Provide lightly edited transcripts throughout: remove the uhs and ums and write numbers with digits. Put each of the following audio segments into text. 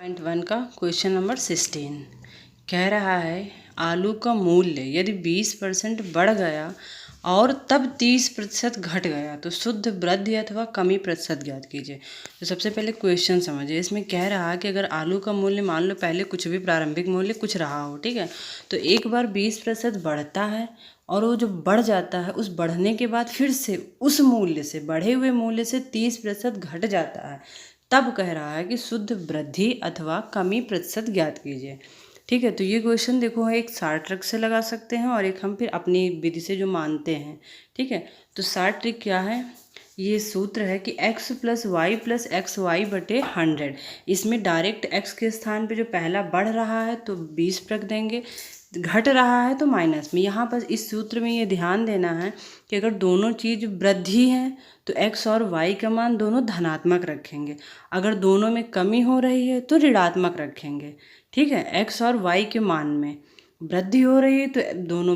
1 का question number 16 कह रहा है आलू का मूल्य यदि 20% बढ़ गया और तब 30% घट गया तो शुद्ध वृद्धि अथवा कमी प्रतिशत ज्ञात कीजिए। तो सबसे पहले क्वेश्चन समझिए। इसमें कह रहा है कि अगर आलू का मूल्य मान लो पहले कुछ भी प्रारंभिक मूल्य कुछ रहा हो, ठीक है, तो एक बार 20% बढ़ता है और वो जो बढ़ जाता है उस बढ़ने के बाद फिर से उस मूल्य से बढ़े हुए मूल्य से 30% घट जाता है, तब कह रहा है कि शुद्ध वृद्धि अथवा कमी प्रतिशत ज्ञात कीजिए। ठीक है, तो ये क्वेश्चन देखो एक शॉर्ट ट्रिक से लगा सकते हैं और एक हम फिर अपनी विधि से जो मानते हैं। ठीक है, तो शॉर्ट ट्रिक क्या है, ये सूत्र है कि x + y + xy/100। इसमें डायरेक्ट x के स्थान पे जो पहला बढ़ रहा है तो 20 रख देंगे, घट रहा है तो माइनस में। यहाँ पर इस सूत्र में ये ध्यान देना है कि अगर दोनों चीज़ वृद्धि है तो x और y का मान दोनों धनात्मक रखेंगे, अगर दोनों में कमी हो रही है तो ऋणात्मक रखेंगे। ठीक है, x और y के मान में वृद्धि हो रही है तो दोनों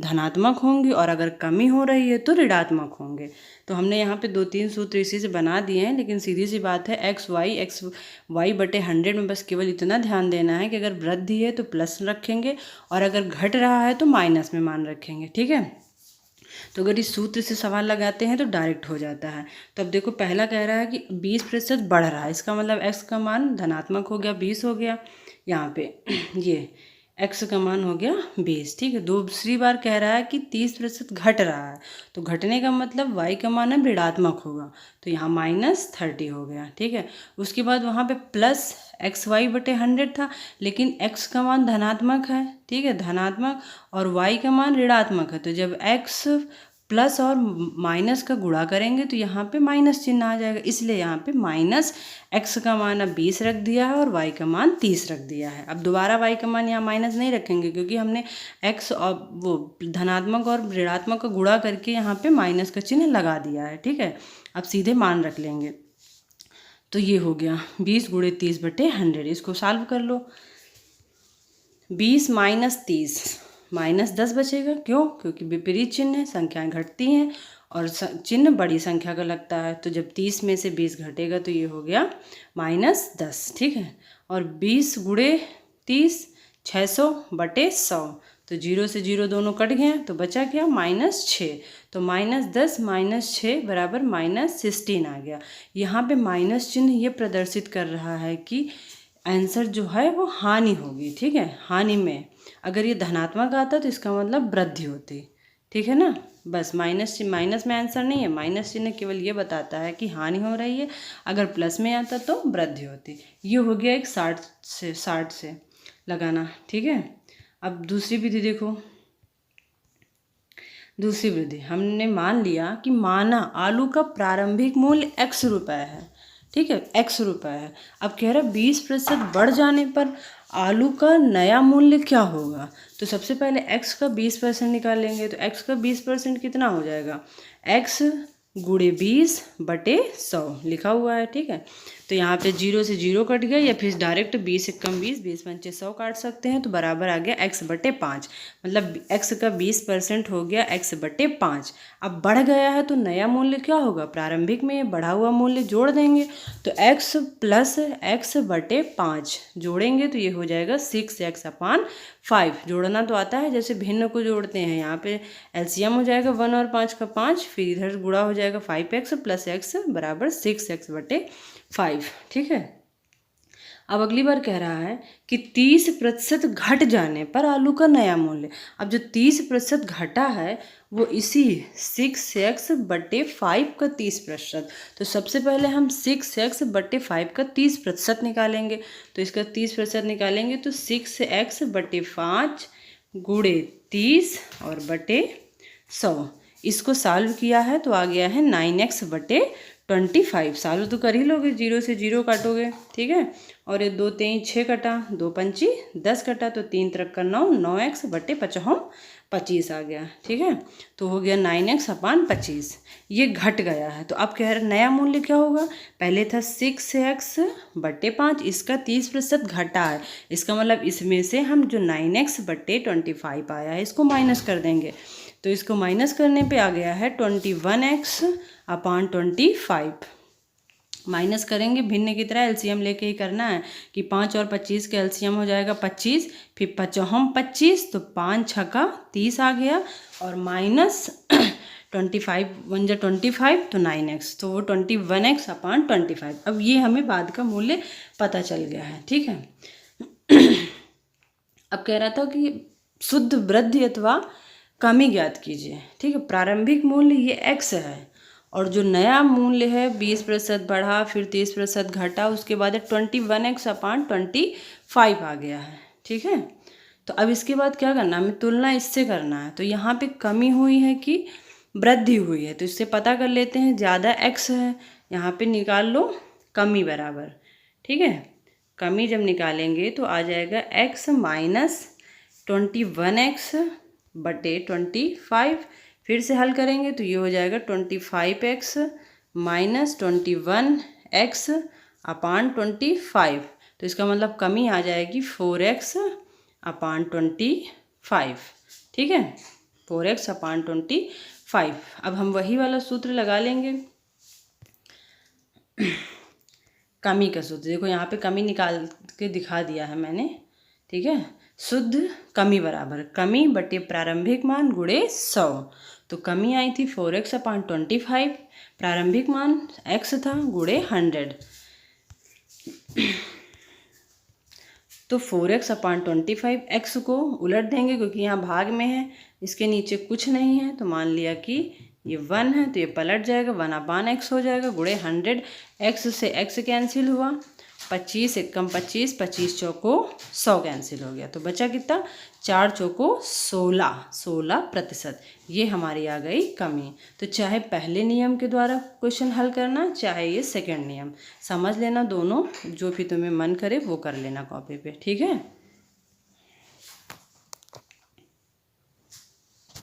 धनात्मक होंगे और अगर कमी हो रही है तो ऋणात्मक होंगे। तो हमने यहाँ पे 2-3 सूत्र इसी से बना दिए हैं, लेकिन सीधी सी बात है x y/100 में बस केवल इतना ध्यान देना है कि अगर वृद्धि है तो प्लस रखेंगे और अगर घट रहा है तो माइनस में मान रखेंगे। ठीक है, तो अगर इस सूत्र से सवाल लगाते हैं तो डायरेक्ट हो जाता है। तो अब देखो पहला कह रहा है कि 20% बढ़ रहा है, इसका मतलब x का मान धनात्मक हो गया, 20 हो गया यहाँ पे ये x का मान हो गया 20। ठीक है, दूसरी बार कह रहा है कि 30% घट रहा है, तो घटने का मतलब y का मान अब ऋणात्मक होगा, तो यहाँ -30 हो गया। ठीक है, उसके बाद वहाँ पे प्लस xy/100 था, लेकिन x का मान धनात्मक है, ठीक है, धनात्मक, और y का मान ऋणात्मक है, तो जब x प्लस और माइनस का गुणा करेंगे तो यहाँ पे माइनस चिन्ह आ जाएगा, इसलिए यहाँ पे -x का मान अब 20 रख दिया है और y का मान 30 रख दिया है। अब दोबारा y का मान यहाँ माइनस नहीं रखेंगे क्योंकि हमने x और वो धनात्मक और ऋणात्मक का गुणा करके यहाँ पे माइनस का चिन्ह लगा दिया है। ठीक है, अब सीधे मान रख लेंगे, तो ये हो गया 20 × 30/100। इसको सॉल्व कर लो, 20 - 30 -10 बचेगा। क्यों? क्योंकि विपरीत चिन्ह है, संख्याएं घटती हैं और चिन्ह बड़ी संख्या का लगता है, तो जब 30 में से 20 घटेगा तो ये हो गया -10। ठीक है, और 20 × 30 600/100, तो 0 से 0 दोनों कट गए तो बचा क्या -6, तो -10 - 6 = -16 आ गया। यहाँ पे माइनस चिन्ह ये प्रदर्शित कर रहा है कि आंसर जो है वो हानि होगी। ठीक है, हानि में अगर ये धनात्मक आता तो इसका मतलब वृद्धि होती। ठीक है ना, बस माइनस में आंसर नहीं है, माइनस चिन्ह केवल ये बताता है कि हानि हो रही है, अगर प्लस में आता तो वृद्धि होती। ये हो गया एक 60 से लगाना। ठीक है, अब दूसरी विधि देखो। दूसरी विधि हमने मान लिया कि माना आलू का प्रारंभिक मूल्य x रुपये है। ठीक है, x रुपये है। अब कह रहा 20% बढ़ जाने पर आलू का नया मूल्य क्या होगा। तो सबसे पहले x का 20% निकालेंगे, तो x का 20% कितना हो जाएगा, x × 20/100 लिखा हुआ है। ठीक है, तो यहाँ पे 0 से 0 कट गया, या फिर डायरेक्ट 20 × 20 20×5 100 काट सकते हैं, तो बराबर आ गया x/5। मतलब x का 20% हो गया x/5। अब बढ़ गया है तो नया मूल्य क्या होगा, प्रारंभिक में ये बढ़ा हुआ मूल्य जोड़ देंगे, तो x + x/5 जोड़ेंगे तो ये हो जाएगा 6x/5। जोड़ना तो आता है, जैसे भिन्न को जोड़ते हैं, यहाँ पे एलसीएम हो जाएगा 1 और 5 का 5, फिर इधर गुणा हो जाएगा 5x + x = 6x/5। ठीक है, अब अगली बार कह रहा है कि 30% घट जाने पर आलू का नया मूल्य। अब जो 30% घटा है वो इसी 6x/5 का 30%, तो सबसे पहले हम 6x/5 का 30% निकालेंगे, तो इसका 30% निकालेंगे तो 6x/5 × 30 और बटे 100। इसको सॉल्व किया है तो आ गया है 9x/25। सॉल्व तो कर ही लोगे, 0 से 0 काटोगे। ठीक है, और ये 2 3 6 कटा, 2 पंची 10 कटा, तो 3 3 का 9, 9x/25 आ गया। ठीक है, तो हो गया 9x/25। ये घट गया है, तो अब कह रहे नया मूल्य क्या होगा, पहले था 6x/5, इसका 30% घटा है, इसका मतलब इसमें से हम जो 9x/25 आया है इसको माइनस कर देंगे, तो इसको माइनस करने पे आ गया है 21x/25। माइनस करेंगे भिन्न की तरह, एलसीएम लेके ही करना है कि 5 और 25 का एलसीएम हो जाएगा 25, फिर पचहम 25 तो 5 छक्का 30 आ गया, और माइनस 25 1 जा 25 तो 9x, तो वो 21x अपान 25। अब ये हमें बाद का मूल्य पता चल गया है, ठीक है। अब कह रहा था कि शुद्ध वृद्धि अथवा कमी ज्ञात कीजिए, ठीक है। प्रारंभिक मूल्य ये x है, और जो नया मूल्य है 20% बढ़ा फिर 30% घटा, उसके बाद 21x अपान 25 आ गया है, ठीक है। तो अब इसके बाद क्या करना है, हमें तुलना इससे करना है। तो यहाँ पे कमी हुई है कि वृद्धि हुई है, तो इससे पता कर लेते हैं। ज़्यादा x है, यहाँ पे निकाल लो कमी बराबर, ठीक है। कमी जब निकालेंगे तो आ जाएगा x माइनस 21x बटे 25, फिर से हल करेंगे तो ये हो जाएगा 25x माइनस 21x अपान 25। तो इसका मतलब कमी आ जाएगी 4x अपान 25, ठीक है, 4x अपान 25। अब हम वही वाला सूत्र लगा लेंगे, कमी का सूत्र। देखो यहाँ पे कमी निकाल के दिखा दिया है मैंने, ठीक है। शुद्ध कमी बराबर कमी बटे प्रारंभिक मान गुणे 100। तो कमी आई थी 4x अपान 25, प्रारंभिक मान x था गुणे 100। तो 4x अपान 25, x को उलट देंगे क्योंकि यहाँ भाग में है, इसके नीचे कुछ नहीं है, तो मान लिया कि ये 1 है तो ये पलट जाएगा, 1 अपान x हो जाएगा गुणे 100। x से x कैंसिल हुआ, 25 एकम 25, 25 चौको 100 कैंसिल हो गया, तो बचा कितना, 4 चौको 16%। ये हमारी आ गई कमी। तो चाहे पहले नियम के द्वारा क्वेश्चन हल करना, चाहे ये सेकंड नियम, समझ लेना दोनों, जो भी तुम्हें मन करे वो कर लेना कॉपी पे, ठीक है।